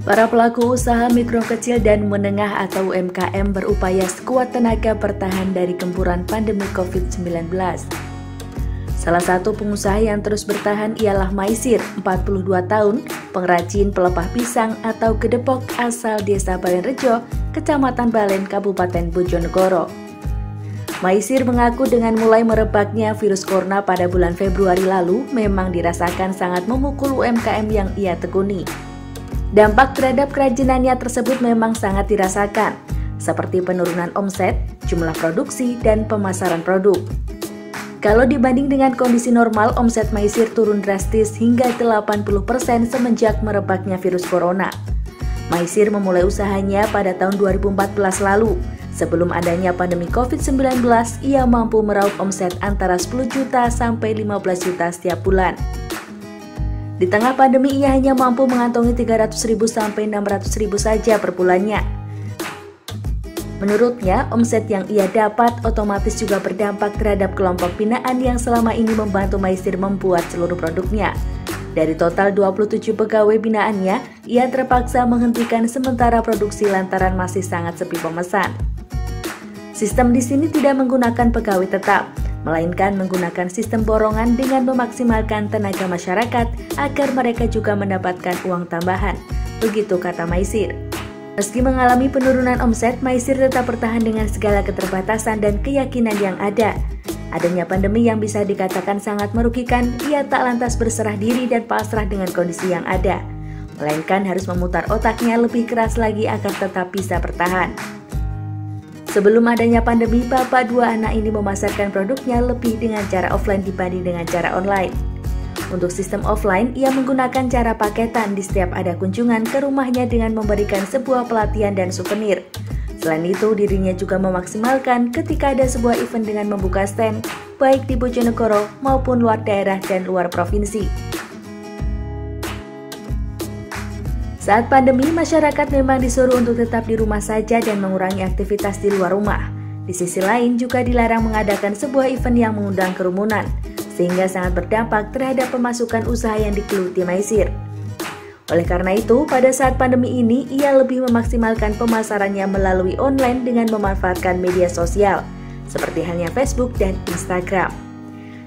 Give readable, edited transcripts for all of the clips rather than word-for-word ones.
Para pelaku usaha mikro kecil dan menengah atau UMKM berupaya sekuat tenaga bertahan dari gempuran pandemi COVID-19. Salah satu pengusaha yang terus bertahan ialah Maisir, 42 tahun, pengrajin pelepah pisang atau gedepok asal Desa Balenrejo, Kecamatan Balen, Kabupaten Bojonegoro. Maisir mengaku dengan mulai merebaknya virus corona pada bulan Februari lalu memang dirasakan sangat memukul UMKM yang ia tekuni. Dampak terhadap kerajinannya tersebut memang sangat dirasakan, seperti penurunan omset, jumlah produksi, dan pemasaran produk. Kalau dibanding dengan kondisi normal, omset Maisir turun drastis hingga 80% semenjak merebaknya virus corona. Maisir memulai usahanya pada tahun 2014 lalu. Sebelum adanya pandemi COVID-19, ia mampu meraup omset antara 10 juta sampai 15 juta setiap bulan. Di tengah pandemi, ia hanya mampu mengantongi 300.000 sampai 600.000 saja per bulannya. Menurutnya, omset yang ia dapat otomatis juga berdampak terhadap kelompok binaan yang selama ini membantu Maisir membuat seluruh produknya. Dari total 27 pegawai binaannya, ia terpaksa menghentikan sementara produksi lantaran masih sangat sepi pemesan. Sistem di sini tidak menggunakan pegawai tetap, melainkan menggunakan sistem borongan dengan memaksimalkan tenaga masyarakat agar mereka juga mendapatkan uang tambahan. Begitu kata Maisir. Meski mengalami penurunan omset, Maisir tetap bertahan dengan segala keterbatasan dan keyakinan yang ada. Adanya pandemi yang bisa dikatakan sangat merugikan, ia tak lantas berserah diri dan pasrah dengan kondisi yang ada, melainkan harus memutar otaknya lebih keras lagi agar tetap bisa bertahan. Sebelum adanya pandemi, bapak dua anak ini memasarkan produknya lebih dengan cara offline dibanding dengan cara online. Untuk sistem offline, ia menggunakan cara paketan di setiap ada kunjungan ke rumahnya dengan memberikan sebuah pelatihan dan souvenir. Selain itu, dirinya juga memaksimalkan ketika ada sebuah event dengan membuka stand, baik di Bojonegoro maupun luar daerah dan luar provinsi. Saat pandemi, masyarakat memang disuruh untuk tetap di rumah saja dan mengurangi aktivitas di luar rumah. Di sisi lain juga dilarang mengadakan sebuah event yang mengundang kerumunan, sehingga sangat berdampak terhadap pemasukan usaha yang digeluti Maisir. Oleh karena itu, pada saat pandemi ini, ia lebih memaksimalkan pemasarannya melalui online dengan memanfaatkan media sosial, seperti halnya Facebook dan Instagram.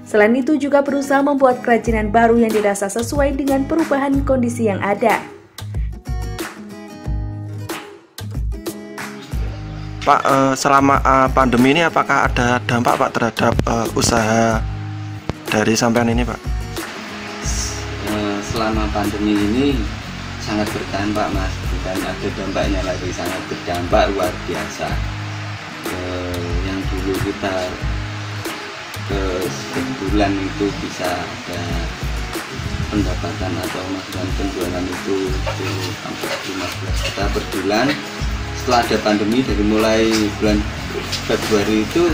Selain itu juga berusaha membuat kerajinan baru yang dirasa sesuai dengan perubahan kondisi yang ada. Pak, selama pandemi ini apakah ada dampak Pak terhadap usaha dari sampean ini Pak? Selama pandemi ini sangat bertahan Pak Mas, bukan ada dampaknya lagi, sangat berdampak luar biasa. Yang dulu kita sebulan itu bisa ada pendapatan atau masukan penjualan itu sampai 15 juta per bulan. Setelah ada pandemi, dari mulai bulan Februari itu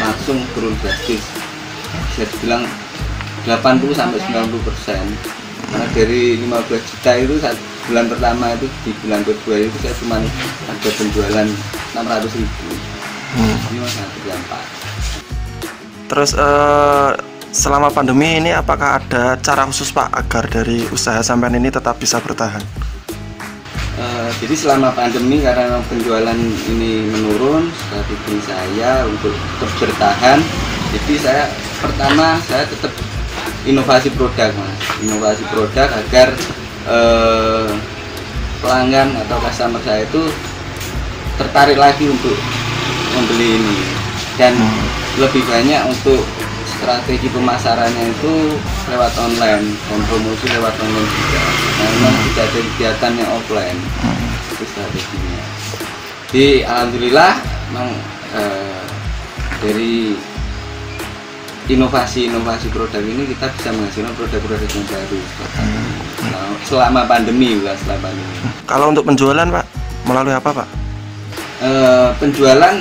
langsung turun drastis, bisa dibilang 80-90%. Karena dari 15 juta itu saat bulan pertama itu di bulan Februari itu saya cuma ada penjualan 600.000. Ini sangat berdampak. Terus selama pandemi ini apakah ada cara khusus Pak agar dari usaha sampean ini tetap bisa bertahan? Jadi selama pandemi karena penjualan ini menurun, strategi saya untuk tetap bertahan. Jadi saya tetap inovasi produk Mas, inovasi produk agar pelanggan atau customer saya itu tertarik lagi untuk membeli ini, dan lebih banyak untuk strategi pemasarannya itu lewat online dan promosi lewat online juga. Nah, memang tidak ada kegiatan yang offline, itu strateginya. Jadi alhamdulillah memang dari inovasi produk ini kita bisa menghasilkan produk-produk yang baru selama pandemi. Kalau untuk penjualan Pak, melalui apa Pak? Penjualan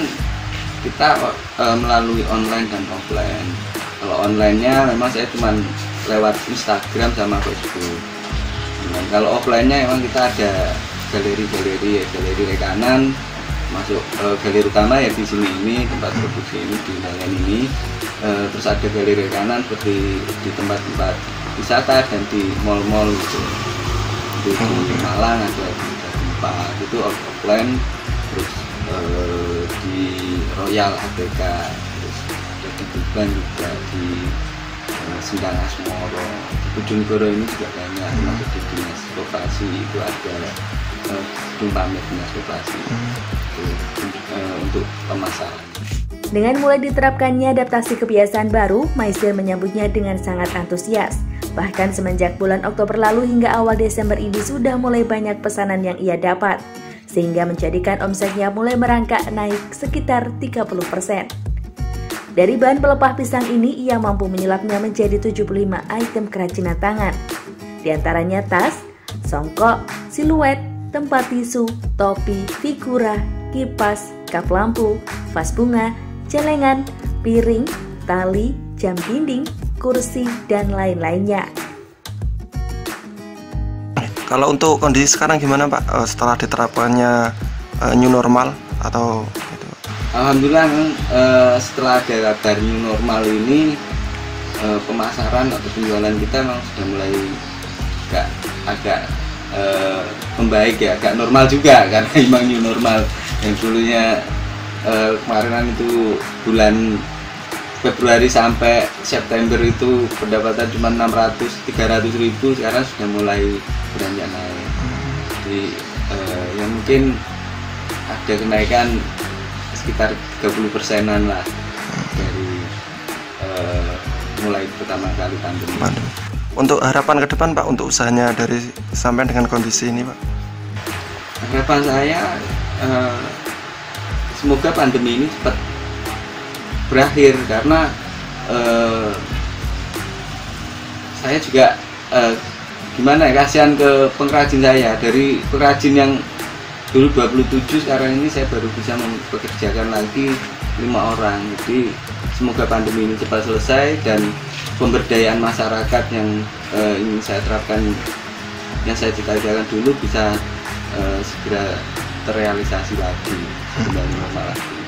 kita melalui online dan offline. Kalau online-nya memang saya cuma lewat Instagram sama Facebook. Dan kalau offline-nya memang kita ada galeri rekanan, masuk galeri utama ya di sini ini tempat produksi ini di Balen ini. Terus ada galeri rekanan seperti di tempat-tempat wisata dan di mall-mall gitu. Di Malang ada 4 itu offline, terus di Royal ABK, terus di Tuban juga, di Sendang Asmoro, di Bojonegoro ini juga banyak, termasuk di Dinas Koperasi itu ada gedung pamer Dinas Koperasi untuk pemasaran. Dengan mulai diterapkannya adaptasi kebiasaan baru, Maisir menyambutnya dengan sangat antusias. Bahkan semenjak bulan Oktober lalu hingga awal Desember ini sudah mulai banyak pesanan yang ia dapat, sehingga menjadikan omsetnya mulai merangkak naik sekitar 30%. Dari bahan pelepah pisang ini, ia mampu menyulapnya menjadi 75 item kerajinan tangan. Di antaranya tas, songkok, siluet, tempat tisu, topi, figura, kipas, kap lampu, vas bunga, celengan, piring, tali, jam dinding, kursi, dan lain-lainnya. Kalau untuk kondisi sekarang gimana Pak, setelah diterapkannya new normal atau gitu? Alhamdulillah setelah ada kabar new normal ini, pemasaran atau penjualan kita memang sudah mulai agak membaik ya, agak normal juga karena memang new normal. Yang dulunya kemarin itu bulan Februari sampai September itu pendapatan cuma 300 ribu, sekarang sudah mulai beranjak naik. Jadi yang mungkin ada kenaikan sekitar 30%-an lah dari mulai pertama kali pandemi. Untuk harapan ke depan Pak, untuk usahanya dari sampai dengan kondisi ini Pak? Harapan saya semoga pandemi ini cepat berakhir, karena saya juga gimana ya, kasihan ke pengrajin saya. Dari pengrajin yang dulu 27, sekarang ini saya baru bisa mempekerjakan lagi 5 orang. Jadi semoga pandemi ini cepat selesai dan pemberdayaan masyarakat yang ingin saya terapkan, yang saya cita-citakan dulu bisa segera terrealisasi lagi, kembali normal lagi.